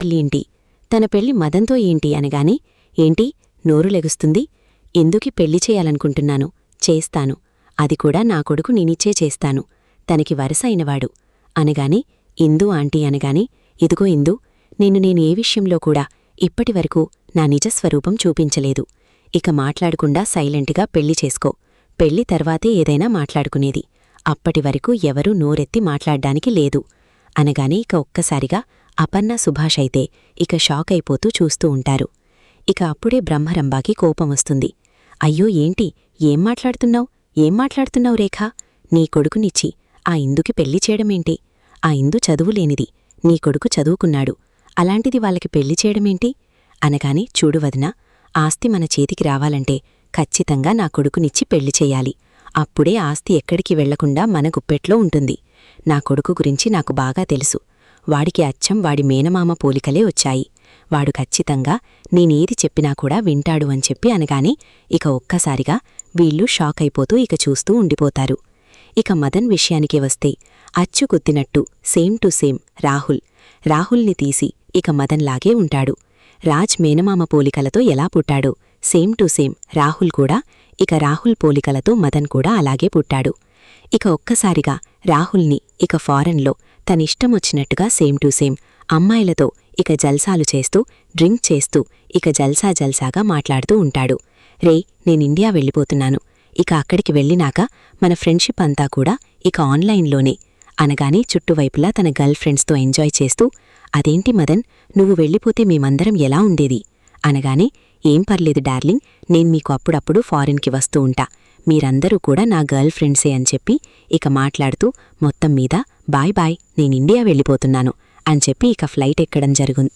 పెళ్ళేంటి, తన పెళ్లి మదన్తో ఏంటి అనగానే, ఏంటి నోరు లెగుస్తుంది, ఎందుకి పెళ్లి చేయాలనుకుంటున్నాను, చేస్తాను, అది కూడా నా కొడుకు నేనిచ్చే చేస్తాను, తనకి వరస అయినవాడు అనగానే, ఇందు ఆంటీ అనగానే, ఇదిగో ఇందు, నేను ఏ విషయంలో కూడా ఇప్పటివరకు నా నిజస్వరూపం చూపించలేదు. ఇక మాట్లాడకుండా సైలెంట్గా పెళ్లి చేసుకో, పెళ్లి తర్వాతే ఏదైనా మాట్లాడుకునేది, అప్పటివరకు ఎవరూ నోరెత్తి మాట్లాడ్డానికి లేదు అనగానే ఇక ఒక్కసారిగా అపర్ణ సుభాష్ అయితే ఇక షాక్ అయిపోతూ చూస్తూ ఉంటారు. ఇక అప్పుడే బ్రహ్మరంబాకి కోపం వస్తుంది. అయ్యో ఏంటి, ఏం మాట్లాడుతున్నావు రేఖా, నీ కొడుకునిచ్చి ఆ ఇందుకి పెళ్లి చేయడమేంటి, ఆ ఇందు చదువులేనిది, నీ కొడుకు చదువుకున్నాడు, అలాంటిది వాళ్ళకి పెళ్లి చేయడమేంటి అనగానే, చూడు వదినా, ఆస్తి మన చేతికి రావాలంటే ఖచ్చితంగా నా కొడుకునిచ్చి పెళ్లి చెయ్యాలి, అప్పుడే ఆస్తి ఎక్కడికి వెళ్లకుండా మన గుప్పెట్లో ఉంటుంది. నా కొడుకు గురించి నాకు బాగా తెలుసు, వాడికి అచ్చం వాడి మేనమామ పోలికలే వచ్చాయి, వాడు ఖచ్చితంగా నేనేది చెప్పినా కూడా వింటాడు అని చెప్పి అనగానే ఇక ఒక్కసారిగా వీళ్ళు షాక్ అయిపోతూ ఇక చూస్తూ ఉండిపోతారు. ఇక మదన్ విషయానికి వస్తే అచ్చు గుద్దినట్టు సేమ్ టు సేమ్ రాహుల్ని తీసి ఇక మదన్లాగే ఉంటాడు. రాజ్ మేనమామ పోలికలతో ఎలా పుట్టాడో సేమ్ టు సేమ్ రాహుల్ కూడా ఇక రాహుల్ పోలికలతో మదన్ కూడా అలాగే పుట్టాడు. ఇక ఒక్కసారిగా రాహుల్ని ఇక ఫారెన్లో తనిష్టమొచ్చినట్టుగా సేమ్ టు సేమ్ అమ్మాయిలతో ఇక జల్సాలు చేస్తూ డ్రింక్ చేస్తూ ఇక జల్సాగా మాట్లాడుతూ ఉంటాడు. రేయ్, నేనిండియా వెళ్ళిపోతున్నాను, ఇక అక్కడికి వెళ్ళినాక మన ఫ్రెండ్షిప్ అంతా కూడా ఇక ఆన్లైన్లోనే అనగానే చుట్టువైపులా తన గర్ల్ ఫ్రెండ్స్తో ఎంజాయ్ చేస్తూ, అదేంటి మదన్, నువ్వు వెళ్ళిపోతే మేమందరం ఎలా ఉండేది అనగానే, ఏం పర్లేదు డార్లింగ్, నేను మీకు అప్పుడప్పుడు ఫారిన్కి వస్తూ ఉంటా, మీరందరూ కూడా నా గర్ల్ ఫ్రెండ్సే అని చెప్పి ఇక మాట్లాడుతూ మొత్తం మీద బాయ్ బాయ్, నేనిండియా వెళ్ళిపోతున్నాను అని చెప్పి ఇక ఫ్లైట్ ఎక్కడం జరుగుంది.